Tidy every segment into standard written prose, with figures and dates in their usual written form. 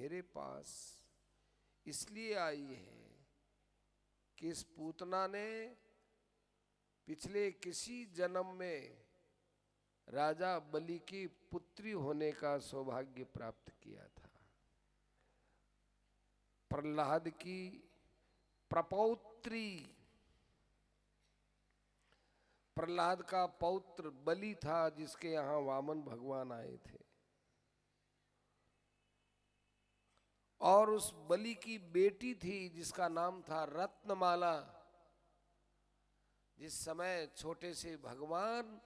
मेरे पास इसलिए आई है कि इस पूतना ने पिछले किसी जन्म में राजा बलि की पुत्री होने का सौभाग्य प्राप्त किया था। प्रहलाद की प्रपौत्री, प्रहलाद का पौत्र बलि था जिसके यहां वामन भगवान आए थे, और उस बलि की बेटी थी जिसका नाम था रत्नमाला। जिस समय छोटे से भगवान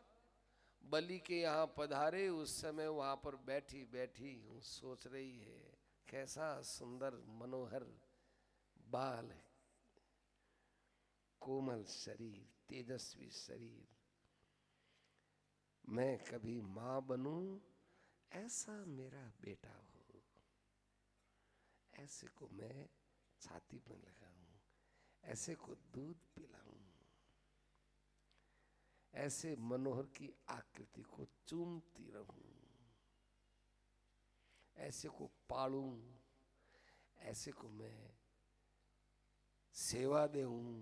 बलि के यहाँ पधारे उस समय वहां पर बैठी बैठी हूँ सोच रही है कैसा सुंदर मनोहर बाल है, कोमल शरीर, तेजस्वी शरीर, मैं कभी मां बनूं, ऐसा मेरा बेटा हो, ऐसे को मैं छाती पर लगाऊं, ऐसे को दूध पिलाऊं, ऐसे मनोहर की आकृति को चूमती रहूं, ऐसे को पालूं, ऐसे को मैं सेवा देऊं,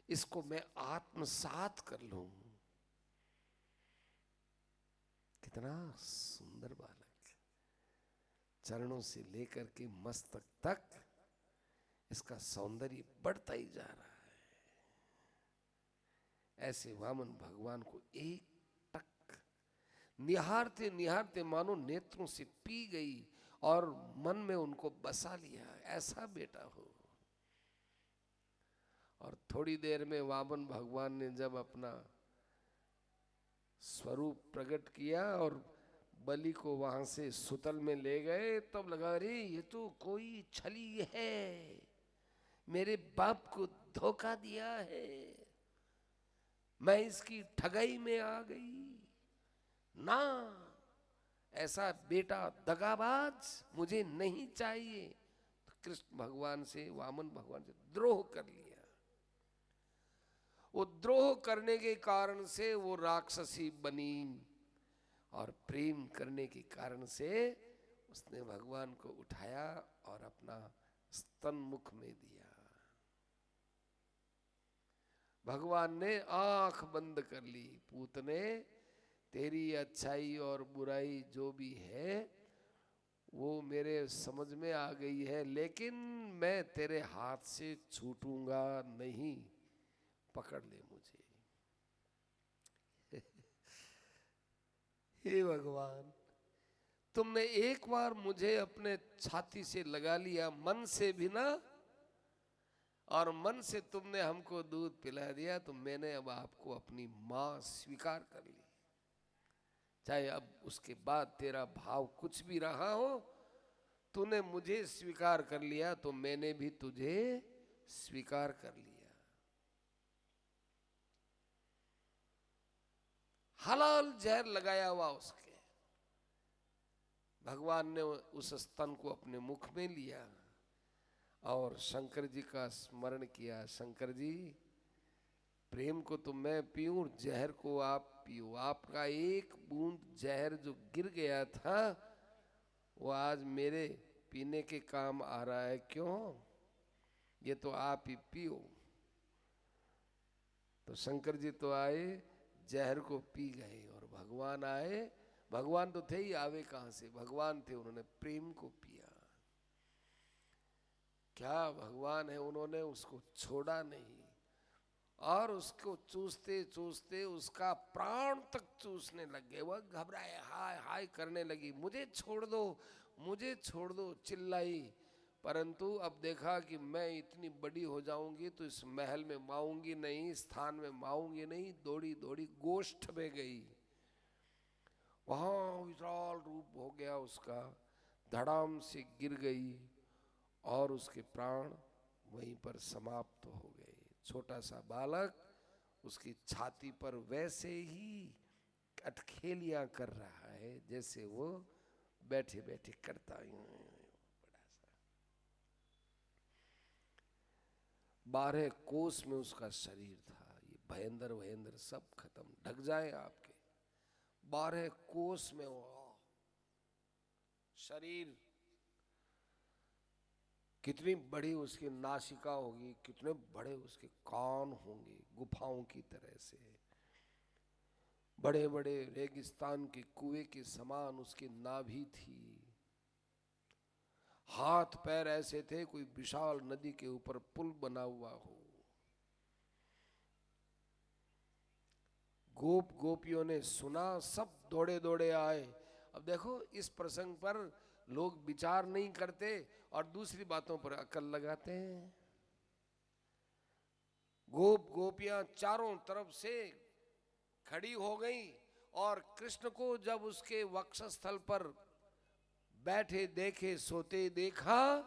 इसको मैं आत्मसात कर लूं। कितना सुंदर बालक, चरणों से लेकर के मस्तक तक इसका सौंदर्य बढ़ता ही जा रहा है। ऐसे वामन भगवान को एक टक निहारते निहारते मानो नेत्रों से पी गई और मन में उनको बसा लिया, ऐसा बेटा हो। और थोड़ी देर में वामन भगवान ने जब अपना स्वरूप प्रकट किया और बलि को वहां से सुतल में ले गए, तब लगा अरे ये तो कोई छली है, मेरे बाप को धोखा दिया है, मैं इसकी ठगाई में आ गई ना, ऐसा बेटा दगाबाज मुझे नहीं चाहिए। तो कृष्ण भगवान से, वामन भगवान से द्रोह कर लिया। वो द्रोह करने के कारण से वो राक्षसी बनी और प्रेम करने के कारण से उसने भगवान को उठाया और अपना स्तन मुख में दिया। भगवान ने आंख बंद कर ली, पूतने तेरी अच्छाई और बुराई जो भी है वो मेरे समझ में आ गई है, लेकिन मैं तेरे हाथ से छूटूंगा नहीं, पकड़ ले मुझे। हे भगवान, तुमने एक बार मुझे अपने छाती से लगा लिया, मन से भी ना, और मन से तुमने हमको दूध पिला दिया, तो मैंने अब आपको अपनी मां स्वीकार कर ली। चाहे अब उसके बाद तेरा भाव कुछ भी रहा हो, तूने मुझे स्वीकार कर लिया तो मैंने भी तुझे स्वीकार कर लिया। हलाल जहर लगाया हुआ उसके, भगवान ने उस स्तन को अपने मुख में लिया और शंकर जी का स्मरण किया। शंकर जी, प्रेम को तो मैं पीऊं, जहर को आप पियो। आपका एक बूंद जहर जो गिर गया था वो आज मेरे पीने के काम आ रहा है, क्यों? ये तो आप ही पियो। तो शंकर जी तो आए, जहर को पी गए, और भगवान आए। भगवान तो थे ही, आवे कहां से, भगवान थे, उन्होंने प्रेम को पिया। क्या भगवान है, उन्होंने उसको छोड़ा नहीं और उसको चूसते चूसते उसका प्राण तक चूसने लग गए। वह घबराए, हाय हाय करने लगी, मुझे छोड़ दो, मुझे छोड़ दो, चिल्लाई। परंतु अब देखा कि मैं इतनी बड़ी हो जाऊंगी तो इस महल में माऊंगी नहीं, स्थान में माऊंगी नहीं, दौड़ी दौड़ी गोष्ठ में गई। वहां विशाल रूप हो गया उसका, धड़ाम से गिर गई और उसके प्राण वहीं पर समाप्त हो गए। छोटा सा बालक उसकी छाती पर वैसे ही अटखेलियां कर रहा है जैसे वो बैठे बैठे करता ही। बड़ा सा 12 कोस में उसका शरीर था। ये भयंदर भयंदर सब खत्म, ढक जाए आपके। 12 कोस में वो शरीर कितनी बड़ी उसकी नासिका होगी, कितने बड़े उसके कान होंगे, गुफाओं की तरह से। बड़े बड़े रेगिस्तान के कुएं के समान उसकी नाभि थी। हाथ पैर ऐसे थे कोई विशाल नदी के ऊपर पुल बना हुआ हो। गोप गोपियों ने सुना, सब दौड़े दौड़े आए। अब देखो, इस प्रसंग पर लोग विचार नहीं करते और दूसरी बातों पर अकल लगाते हैं। गोप गोपियां चारों तरफ से खड़ी हो गई और कृष्ण को जब उसके वक्षस्थल पर बैठे देखे, सोते देखा,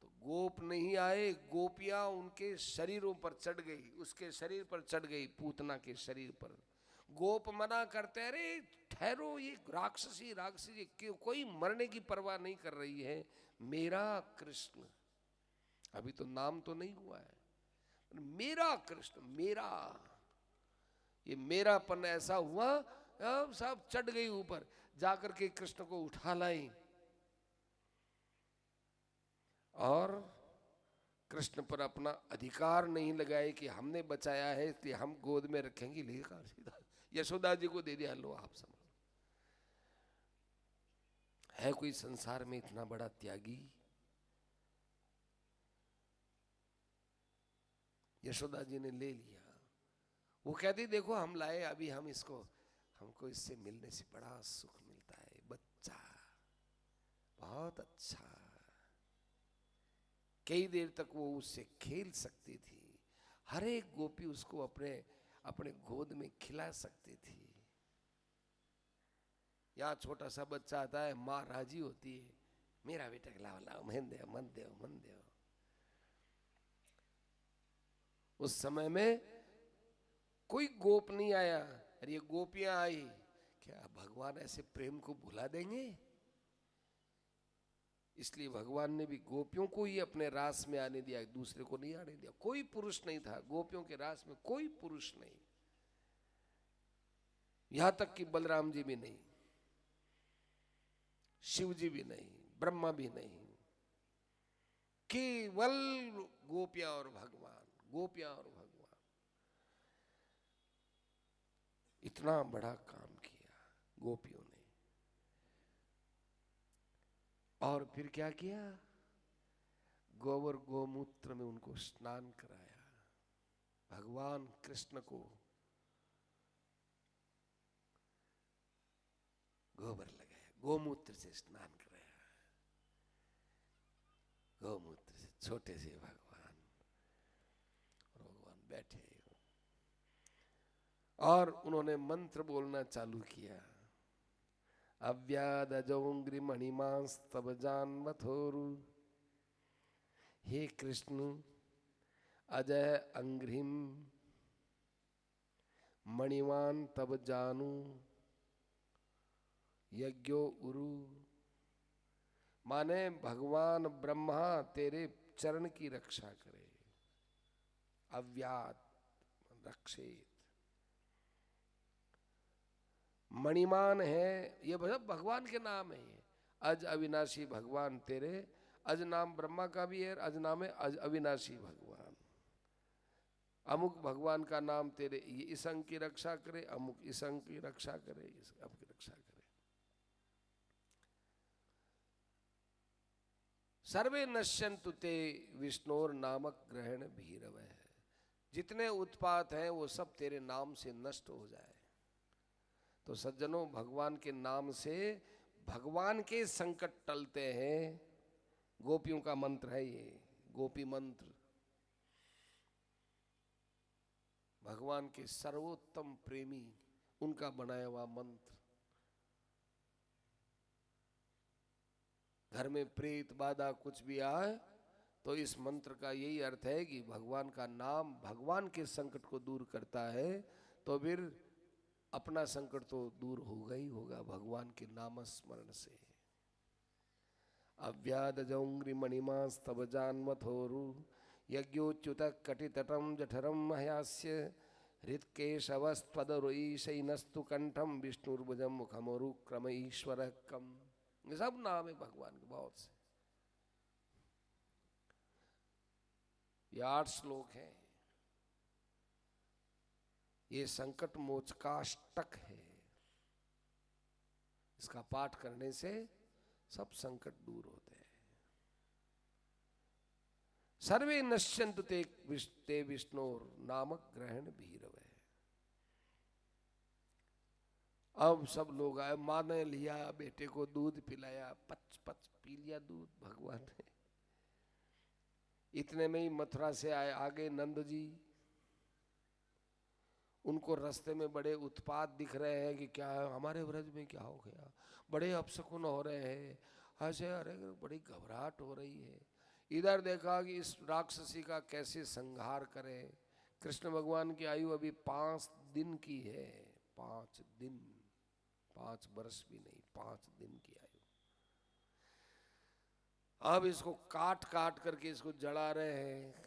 तो गोप नहीं आए, गोपियां उनके शरीरों पर चढ़ गई, उसके शरीर पर चढ़ गई, पूतना के शरीर पर। गोप मना करते, अरे ठहरो, ये राक्षसी राक्षसी कोई मरने की परवाह नहीं कर रही है, मेरा कृष्ण, अभी तो नाम तो नहीं हुआ है, मेरा कृष्ण, मेरा, ये मेरापन ऐसा हुआ। अब सब चढ़ गई ऊपर, जाकर के कृष्ण को उठा लाई और कृष्ण पर अपना अधिकार नहीं लगाए कि हमने बचाया है इसलिए हम गोद में रखेंगे, लेकर सीधा यशोदा जी को दे दिया, लो आप संभालो। है कोई संसार में इतना बड़ा त्यागी? यशोदा जी ने ले लिया। वो कहती, देखो हम लाए, अभी हम इसको, हमको इससे मिलने से बड़ा सुख मिलता है, बच्चा बहुत अच्छा। कई देर तक वो उससे खेल सकती थी, हर एक गोपी उसको अपने अपने गोद में खिला सकती थी। यहाँ छोटा सा बच्चा आता है, माँ राजी होती है, मेरा बेटा लाओ लाओ, मन दो मन दो मन दो। उस समय में कोई गोप नहीं आया, अरे ये गोपियां आई, क्या भगवान ऐसे प्रेम को भुला देंगे? इसलिए भगवान ने भी गोपियों को ही अपने रास में आने दिया, दूसरे को नहीं आने दिया। कोई पुरुष नहीं था गोपियों के रास में, कोई पुरुष नहीं, यहां तक कि बलराम जी भी नहीं, शिव जी भी नहीं, ब्रह्मा भी नहीं, केवल गोपियां और भगवान, गोपियां और भगवान। इतना बड़ा काम किया गोपियों ने। और फिर क्या किया? गोबर गोमूत्र में उनको स्नान कराया। भगवान कृष्ण को गोबर लगाया, गोमूत्र से स्नान कराया, गोमूत्र से, छोटे से भगवान। और भगवान बैठे और उन्होंने मंत्र बोलना चालू किया, अव्यादजोंग्रि मणिमांस तब जानमथोरु, हे कृष्ण अजय अंग्रिम मणिमान तब जानू, यज्ञो उरु। माने भगवान ब्रह्मा तेरे चरण की रक्षा करे, अव्याद रक्षित। मणिमान है, ये भगवान के नाम है, ये अज अविनाशी भगवान तेरे, अज नाम ब्रह्मा का भी है, अज नाम है अज अविनाशी भगवान। अमुक भगवान का नाम तेरे, ये इस अंग की रक्षा करे, अमुक इस अंग की रक्षा करे, इस अंग की रक्षा करे। सर्वे नश्यन्तु ते विष्णोर नामक ग्रहण भीरव है, जितने उत्पात हैं वो सब तेरे नाम से नष्ट हो जाए। तो सज्जनों, भगवान के नाम से भगवान के संकट टलते हैं। गोपियों का मंत्र है ये, गोपी मंत्र, भगवान के सर्वोत्तम प्रेमी उनका बनाया हुआ मंत्र। घर में प्रेत बाधा कुछ भी आए तो इस मंत्र का यही अर्थ है कि भगवान का नाम भगवान के संकट को दूर करता है, तो फिर अपना संकट तो दूर होगा ही होगा भगवान के नाम स्मरण से। अव्यादजौंग्रि मणिमांस तब जानमथोरु, यज्ञोच्युत कटितटम जठरम मह्यास्य, हृत्केशवस्त्वदरुईशैनस्तु कंठम विष्णुर्भुजम मुखमरु क्रम ईश्वर कम। ये सब नाम है भगवान के बहुत से। ये 8 श्लोक हैं। ये संकट मोचकाष्टक है। इसका पाठ करने से सब संकट दूर होते हैं। सर्वे नश्यन्तु ते विष्णोर नामक ग्रहण भीरव। अब सब लोग आए, माँ ने लिया, बेटे को दूध पिलाया, पच पच पी लिया दूध भगवान ने। इतने में ही मथुरा से आए आगे नंद जी। उनको रास्ते में बड़े उत्पात दिख रहे हैं कि क्या हमारे व्रज में क्या हो गया, बड़े अपशकुन हो रहे हैं, ऐसे अरे बड़ी घबराहट हो रही है। इधर देखा कि इस राक्षसी का कैसे संहार करें। कृष्ण भगवान की आयु अभी 5 दिन की है। 5 दिन, 5 वर्ष भी नहीं, 5 दिन की आयु। अब इसको काट काट करके इसको जला रहे हैं,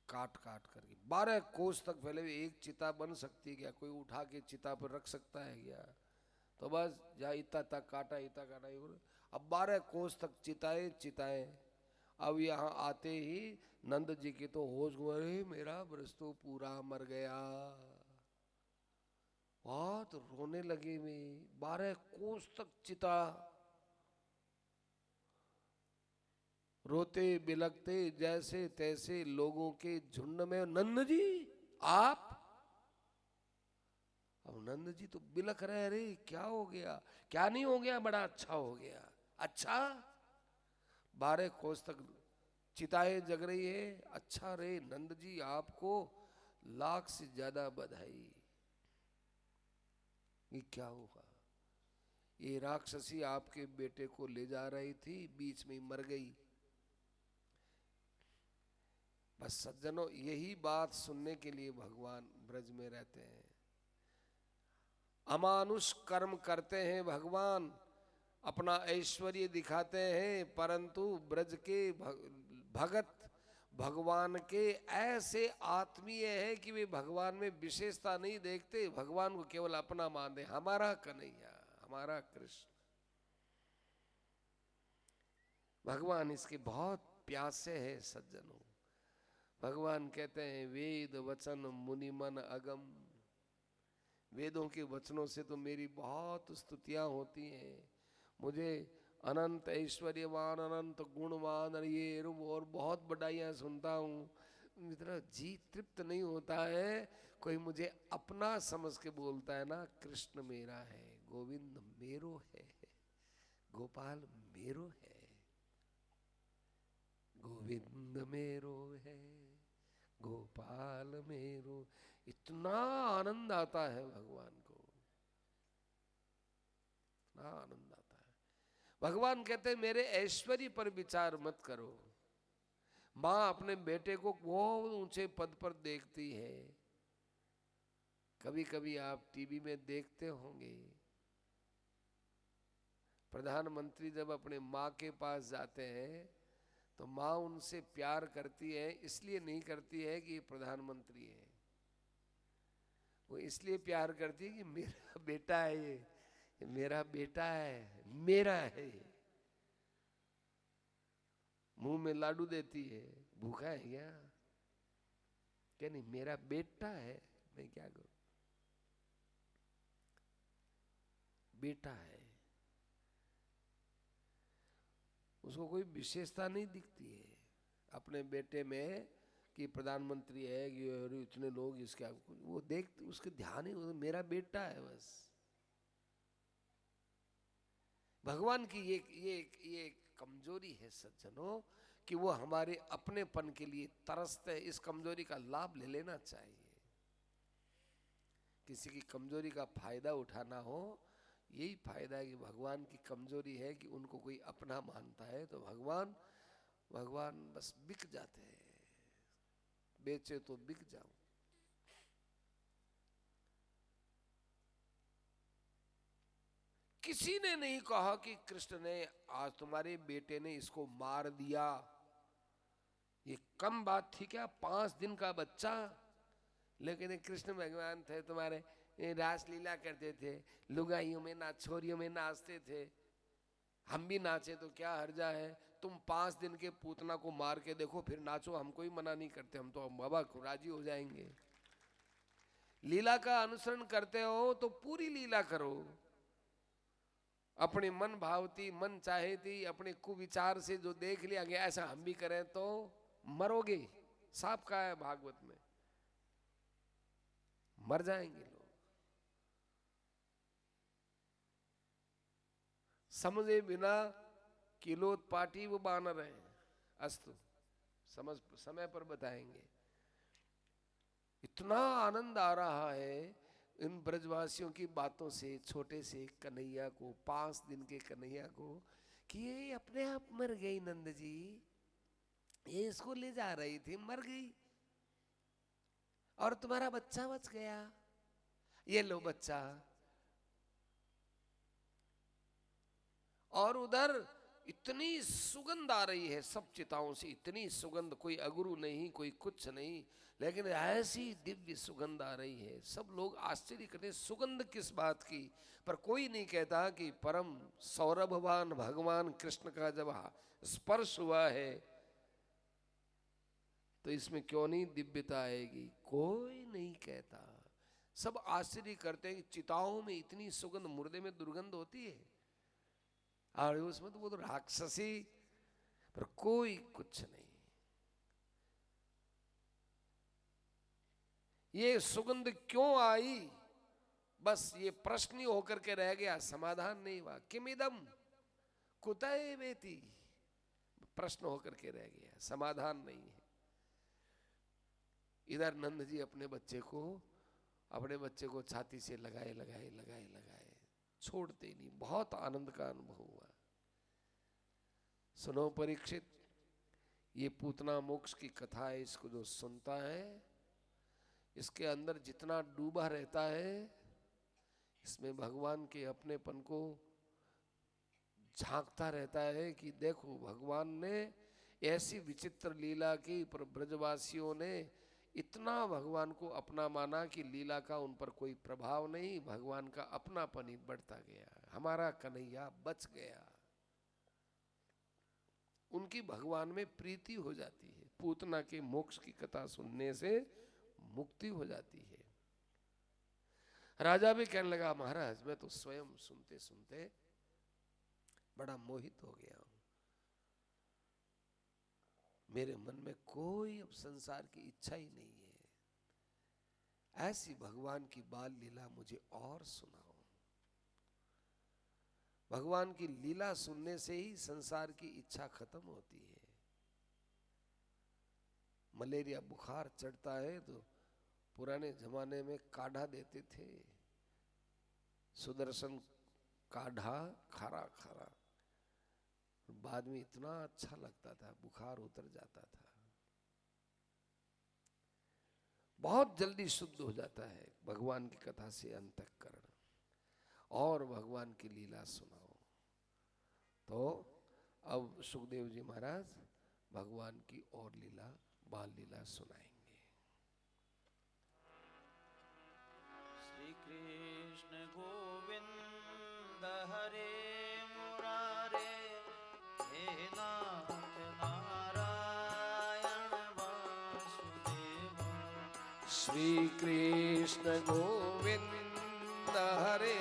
काट काट करके। 12 कोस तक पहले एक चिता बन सकती है क्या? कोई उठा के चिता पर रख सकता है क्या? तो बस जहाँ इतना तक काटा, इतना काटा। अब 12 कोस तक चिताएं चिताएं। अब यहाँ आते ही नंद जी की तो होश हुए, मेरा व्रज तो पूरा मर गया। बहुत रोने लगे वे। 12 कोस तक चिता, रोते बिलखते जैसे तैसे लोगों के झुंड में, नंद जी आप। अब नंद जी तो बिलख रहे, अरे क्या हो गया? क्या नहीं हो गया, बड़ा अच्छा हो गया। अच्छा, 12 कोस तक चिताएं जग रही है। अच्छा रे नंद जी, आपको लाख से ज्यादा बधाई। ये क्या हुआ? ये राक्षसी आपके बेटे को ले जा रही थी, बीच में मर गई। बस सज्जनों, यही बात सुनने के लिए भगवान ब्रज में रहते हैं। अमानुष कर्म करते हैं भगवान, अपना ऐश्वर्य दिखाते हैं, परंतु ब्रज के भगत भगवान के ऐसे आत्मीय है कि वे भगवान में विशेषता नहीं देखते, भगवान को केवल अपना मानते। हमारा कन्हैया, हमारा कृष्ण। भगवान इसके बहुत प्यासे है सज्जनों। भगवान कहते हैं वेद वचन मुनि मन अगम। वेदों के वचनों से तो मेरी बहुत स्तुतियां होती हैं। मुझे अनंत ऐश्वर्यवान, अनंत गुणवान, ये और बहुत बढ़ाइयाँ सुनता हूँ। मेरा जी तृप्त नहीं होता है। कोई मुझे अपना समझ के बोलता है ना, कृष्ण मेरा है, गोविंद मेरो है, गोपाल मेरो है, गोविंद मेरो है, गोपाल मेरो। इतना आनंद आता है भगवान को, इतना आनंद आता है। भगवान कहते हैं मेरे ऐश्वर्य पर विचार मत करो। माँ अपने बेटे को बहुत ऊंचे पद पर देखती है। कभी कभी आप टीवी में देखते होंगे, प्रधानमंत्री जब अपने माँ के पास जाते हैं तो माँ उनसे प्यार करती है। इसलिए नहीं करती है कि प्रधानमंत्री है, वो इसलिए प्यार करती है कि मेरा बेटा है, ये मेरा बेटा है, मेरा है। मुंह में लाडू देती है, भूखा है क्या नहीं, मेरा बेटा है, मैं क्या करूं, बेटा है। उसको कोई विशेषता नहीं दिखती है अपने बेटे में कि प्रधानमंत्री है कि इतने लोग इसका, वो देख उसके ध्यान ही मेरा बेटा है बस। भगवान की ये कमजोरी है सज्जनों कि वो हमारे अपनेपन के लिए तरसते हैं। इस कमजोरी का लाभ ले लेना चाहिए। किसी की कमजोरी का फायदा उठाना हो, यही फायदा है कि भगवान की कमजोरी है कि उनको कोई अपना मानता है तो भगवान बस बिक जाते हैं। बेचे तो बिक जाओ। किसी ने नहीं कहा कि कृष्ण ने आज तुम्हारे बेटे ने इसको मार दिया। ये कम बात थी क्या, 5 दिन का बच्चा। लेकिन कृष्ण भगवान थे तुम्हारे, रास लीला करते थे, लुगाइयों में ना छोरियों में नाचते थे। हम भी नाचे तो क्या हर्जा है। तुम 5 दिन के पूतना को मार के देखो फिर नाचो, हम कोई मना नहीं करते, हम तो बाबा राजी हो जाएंगे। लीला का अनुसरण करते हो तो पूरी लीला करो, अपने मन भावती मन चाहेती अपने कुविचार से जो देख लिया गया ऐसा हम भी करें तो मरोगे। साफ कहा है भागवत में, मर जाएंगे लोग। समझे बिना किलोत पाटी वो बानर है। अस्तु, समझ समय पर बताएंगे। इतना आनंद आ रहा है इन ब्रजवासियों की बातों से, छोटे से कन्हैया को, 5 दिन के कन्हैया को, कि ये अपने आप मर गई नंद जी, ये इसको ले जा रही थी मर गई, और तुम्हारा बच्चा बच गया, ये लो बच्चा। और उधर इतनी सुगंध आ रही है सब चिताओं से, इतनी सुगंध, कोई अगरू नहीं कोई कुछ नहीं, लेकिन ऐसी दिव्य सुगंध आ रही है। सब लोग आश्चर्य करते हैं सुगंध किस बात की, पर कोई नहीं कहता कि परम सौरभवान भगवान कृष्ण का जब स्पर्श हुआ है तो इसमें क्यों नहीं दिव्यता आएगी, कोई नहीं कहता। सब आश्चर्य करते हैं कि चिताओं में इतनी सुगंध, मुर्दे में दुर्गंध होती है और उसमें तो वो तो राक्षसी, पर कोई कुछ नहीं। ये सुगंध क्यों आई, बस ये प्रश्न ही होकर के रह गया, समाधान नहीं हुआ। किमिदम कुतये वेति, प्रश्न होकर के रह गया, समाधान नहीं है। इधर नंद जी अपने बच्चे को छाती से लगाए लगाए लगाए लगाए, छोड़ते ही नहीं। बहुत आनंद का अनुभव हुआ। सुनो परीक्षित, ये पूतना मोक्ष की कथा है, इसको जो सुनता है इसके अंदर जितना डूबा रहता है, इसमें भगवान के अपनेपन को झांकता रहता है कि देखो भगवान ने ऐसी विचित्र लीला की, पर ब्रजवासियों ने इतना भगवान को अपना माना कि लीला का उन पर कोई प्रभाव नहीं, भगवान का अपनापन ही बढ़ता गया, हमारा कन्हैया बच गया। उनकी भगवान में प्रीति हो जाती है, पूतना के मोक्ष की कथा सुनने से मुक्ति हो जाती है। राजा भी कहने लगा महाराज मैं तो स्वयं सुनते सुनते बड़ा मोहित हो गया हूं, मेरे मन में कोई अब संसार की इच्छा ही नहीं है, ऐसी भगवान की बाल लीला मुझे और सुनाओ। भगवान की लीला सुनने से ही संसार की इच्छा खत्म होती है। मलेरिया बुखार चढ़ता है तो पुराने जमाने में काढ़ा देते थे, सुदर्शन काढ़ा खारा खारा, बाद में इतना अच्छा लगता था, बुखार उतर जाता था, बहुत जल्दी शुद्ध हो जाता है भगवान की कथा से अंतःकरण। और भगवान की लीला सुनाओ। तो अब सुखदेव जी महाराज भगवान की और लीला, बाल लीला सुनाएंगे। श्री कृष्ण गोविंद हरे मुरारे, हे नाथ नारायण वासुदेव। श्री कृष्ण गोविंद हरे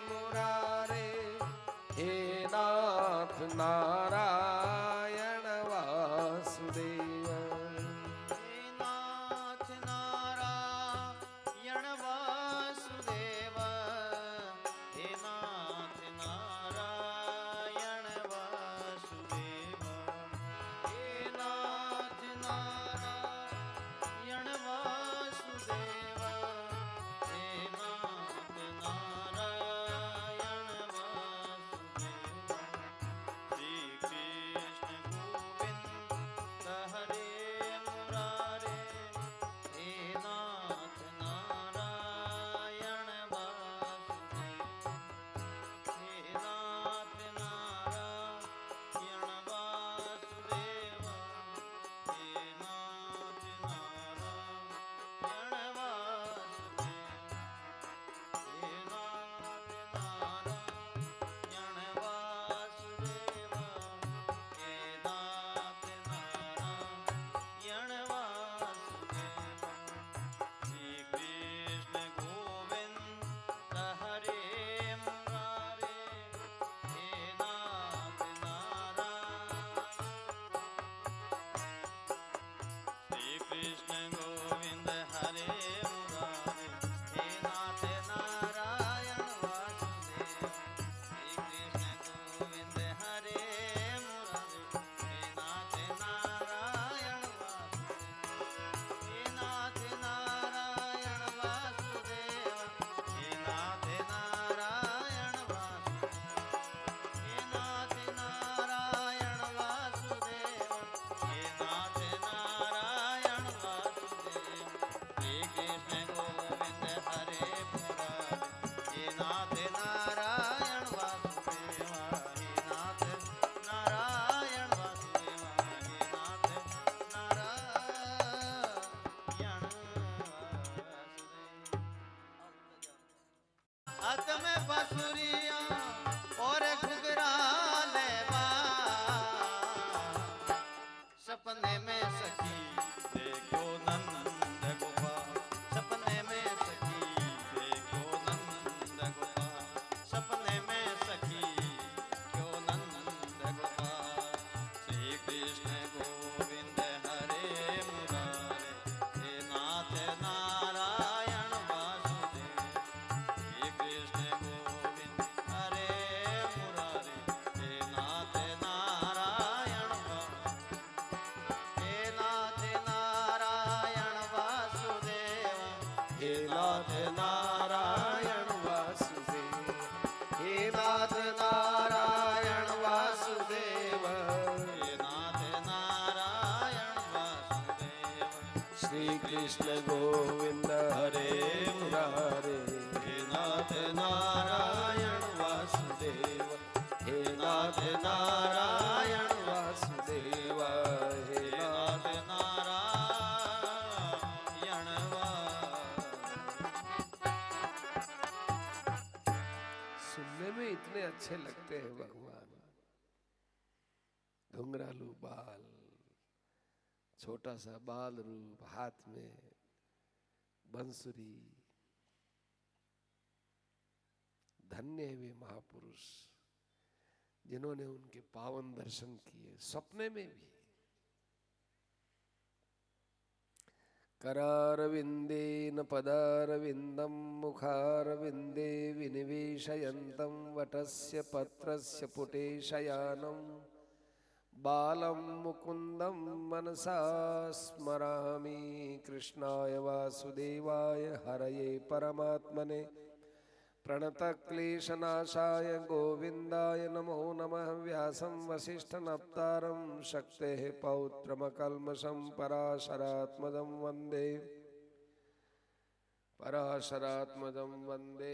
मुरारे, हे नाथ नारायण वासुदेव। हे नाथ नारायण वासुदेव, हे नाथ नारायण वासुदेव, हे नाथ नारायण वासुदेव, हे नाथ नारायण वासुदेव। श्री हाथ में बांसुरिया और घुघरा लेवा, सपने में सखी देखो नंद गोपाल, सपने में सखी देखो नंद गोपाल, सपने में सखी क्यों नंद गोपाल। श्री कृष्ण गोविंद हरे मुरारे, हे नाथ नारायण वासुदेव। श्री कृष्ण गोविंद हरे मुरारे, हे नाथ नारायण वासुदेव। हे नाथ नारायण वासुदेव, हे नाथ नारायण वासुदेव, हे नाथ नारायण वासुदेव, हे नाथ नारायण वासुदेव। श्री कृष्ण गोविंद हरे मुरारे, हे नाथ नारायण वासुदेव, हे नाथ नारायण वासुदेव, हे हे नाथ नाथ नारायण सुनने में इतने अच्छे लगते हैं भगवान। घुंघरालू बाल, छोटा सा बाल रूप, हाथ में बंसुरी। धन्य है वे महापुरुष जिन्होंने उनके पावन दर्शन किए सपने में भी। करारविंदेन पदारविंदम मुखारविंदे विनिवेशयन्तं वटस्य पत्रस्य पुटे शयानं बालं मुकुन्दं मनसा स्मरामि। कृष्णाय वासुदेवाय हरये परमात्मने प्रणतक्लेशनाशाय गोविन्दाय नमो नमः। व्यासं वसिष्ठनप्तारं शक्तेः पौत्रमकल्मषं पराशरात्मजं वन्दे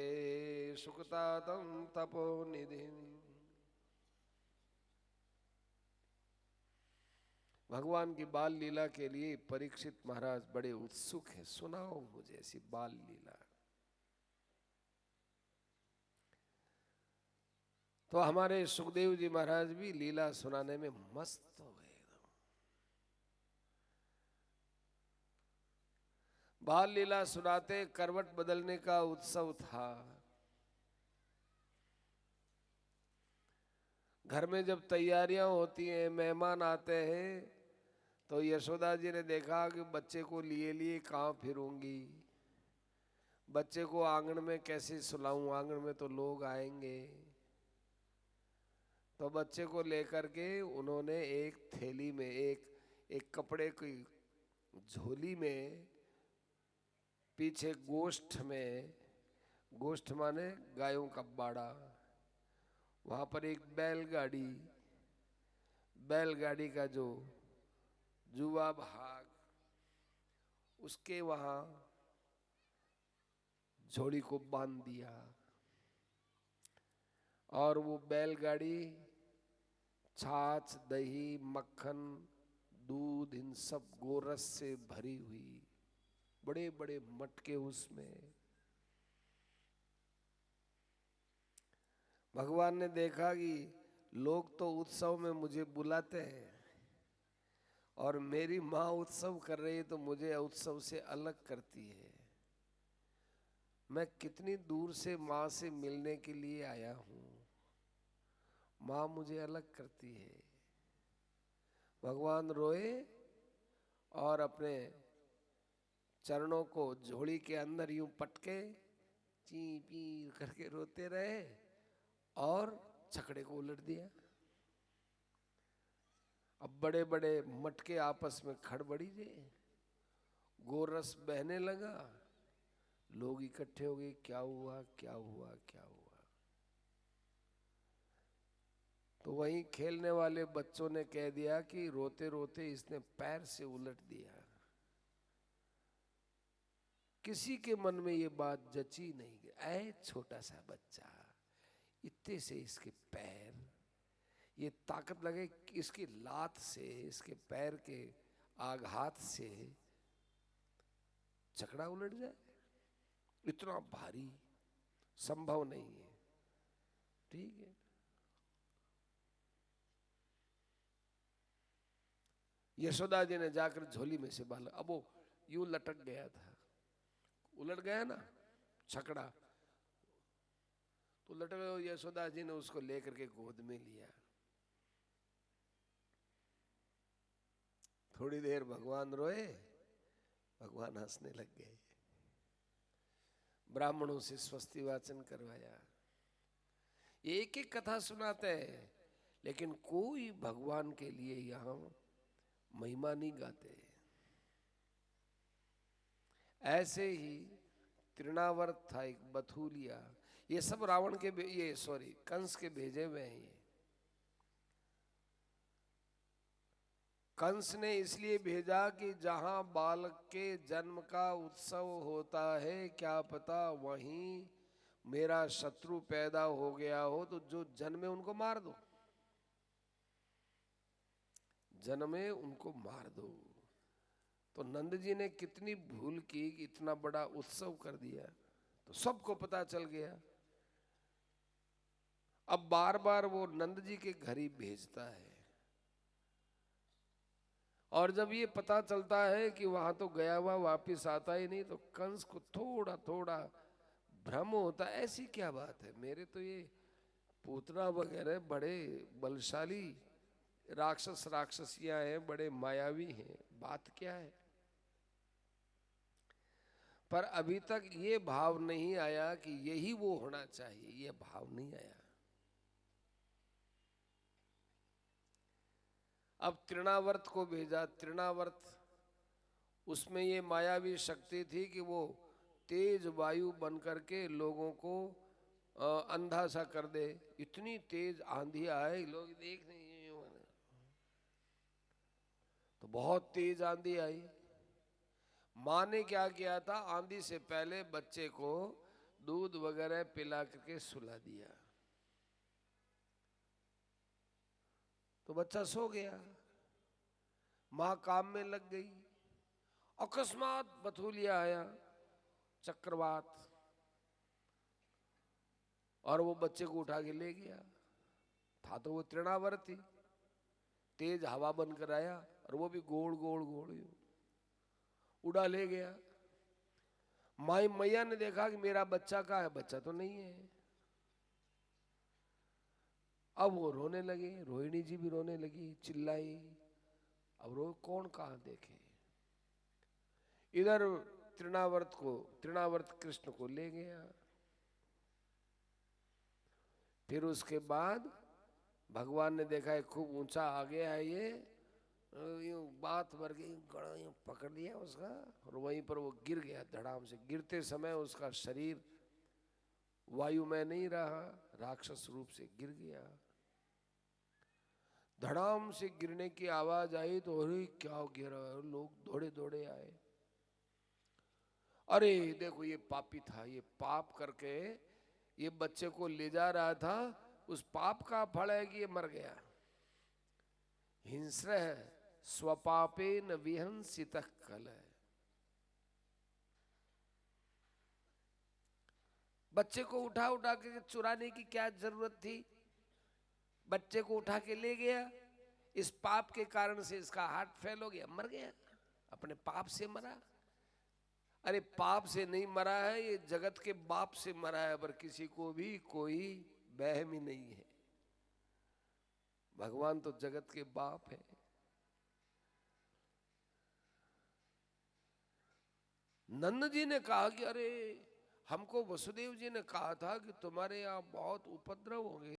सुखतातं तपोनिधिम्। भगवान की बाल लीला के लिए परीक्षित महाराज बड़े उत्सुक हैं। सुनाओ मुझे ऐसी बाल लीला। तो हमारे सुखदेव जी महाराज भी लीला सुनाने में मस्त हो गए। बाल लीला सुनाते, करवट बदलने का उत्सव था। घर में जब तैयारियां होती हैं, मेहमान आते हैं, तो यशोदा जी ने देखा कि बच्चे को लिए लिए कहाँ फिरूंगी, बच्चे को आंगन में कैसे सुलाऊं, आंगन में तो लोग आएंगे। तो बच्चे को लेकर के उन्होंने एक थैली में, एक कपड़े की झोली में, पीछे गोष्ठ में, गोष्ठ माने गायों का बाड़ा, वहां पर एक बैलगाड़ी का जो जुआ भाग, उसके वहां झोली को बांध दिया। और वो बैलगाड़ी छाछ, दही, मक्खन, दूध, इन सब गोरस से भरी हुई, बड़े बड़े मटके उसमें। भगवान ने देखा कि लोग तो उत्सव में मुझे बुलाते हैं और मेरी माँ उत्सव कर रही है तो मुझे उत्सव से अलग करती है। मैं कितनी दूर से माँ से मिलने के लिए आया हूँ, माँ मुझे अलग करती है। भगवान रोए और अपने चरणों को झोली के अंदर यूं पटके ची पी करके रोते रहे और छकड़े को उलट दिया। अब बड़े बड़े मटके आपस में खड़बड़ी गए, गोरस बहने लगा, लोग इकट्ठे हो गए। क्या हुआ क्या हुआ क्या हुआ? तो वहीं खेलने वाले बच्चों ने कह दिया कि रोते रोते इसने पैर से उलट दिया। किसी के मन में ये बात जची नहीं। ऐ छोटा सा बच्चा, इतने से इसके पैर, ये ताकत लगे कि इसकी लात से, इसके पैर के आघात से छकड़ा उलट जाए, इतना भारी, संभव नहीं है। ठीक है, यशोदा जी ने जाकर झोली में से बाल, अब वो यूं लटक गया था, उलट गया ना छकड़ा, तो लटक गया। यशोदा जी ने उसको लेकर के गोद में लिया। थोड़ी देर भगवान रोए, भगवान हंसने लग गए। ब्राह्मणों से स्वस्ति वाचन करवाया, एक एक कथा सुनाते हैं, लेकिन कोई भगवान के लिए यहां महिमा नहीं गाते। ऐसे ही तृणावर्त था, एक बथुलिया, ये सब रावण के ये सॉरी कंस के भेजे हुए हैं। ये कंस ने इसलिए भेजा कि जहां बालक के जन्म का उत्सव होता है, क्या पता वहीं मेरा शत्रु पैदा हो गया हो, तो जो जन्मे उनको मार दो, जन्मे उनको मार दो। तो नंद जी ने कितनी भूल की कि इतना बड़ा उत्सव कर दिया, तो सबको पता चल गया। अब बार बार वो नंद जी के घर ही भेजता है, और जब ये पता चलता है कि वहां तो गया हुआ वापिस आता ही नहीं, तो कंस को थोड़ा थोड़ा भ्रम होता, ऐसी क्या बात है, मेरे तो ये पूतना वगैरह बड़े बलशाली राक्षस राक्षसियां हैं, बड़े मायावी हैं, बात क्या है। पर अभी तक ये भाव नहीं आया कि यही वो होना चाहिए, ये भाव नहीं आया। अब तृणावर्त को भेजा। तृणावर्त, उसमें ये मायावी शक्ति थी कि वो तेज वायु बन करके लोगों को अंधा सा कर दे। इतनी तेज आंधी आए, लोग देख नहीं, तो बहुत तेज आंधी आई। माँ ने क्या किया था, आंधी से पहले बच्चे को दूध वगैरह पिला करके सुला दिया, तो बच्चा सो गया। माँ काम में लग गई। अकस्मात बथुलिया आया, चक्रवात, और वो बच्चे को उठा के ले गया। था तो वो तृणावर्ती, तेज हवा बनकर आया, और वो भी गोल गोल गोल उड़ा ले गया। माई मैया ने देखा कि मेरा बच्चा कहाँ है, बच्चा तो नहीं है। अब वो रोने लगे, रोहिणी जी भी रोने लगी, चिल्लाई। अब रो कौन कहाँ देखे। इधर तृणावर्त कृष्ण को ले गया। फिर उसके बाद भगवान ने देखा है खूब ऊंचा आ गया है ये, यूं बात भर के गड़ा यूं पकड़ लिया उसका, और वहीं पर वो गिर गया धड़ाम से। गिरते समय उसका शरीर वायु में नहीं रहा, राक्षस रूप से गिर गया। धड़ाम से गिरने की आवाज आई तो अरे क्या गिरा, लोग दौड़े दौड़े आए। अरे देखो ये पापी था, ये पाप करके ये बच्चे को ले जा रहा था, उस पाप का फल है कि ये मर गया। हिंस्रः स्वपापेन विहंसितः कलह। बच्चे को उठा उठा के चुराने की क्या जरूरत थी, बच्चे को उठा के ले गया। इस पाप के कारण से इसका हार्ट फेल हो गया, मर गया, अपने पाप से मरा। अरे पाप से नहीं मरा है, ये जगत के बाप से मरा है, पर किसी को भी कोई वहम ही नहीं है। भगवान तो जगत के बाप है। नंद जी ने कहा कि अरे हमको वसुदेव जी ने कहा था कि तुम्हारे यहाँ बहुत उपद्रव होंगे,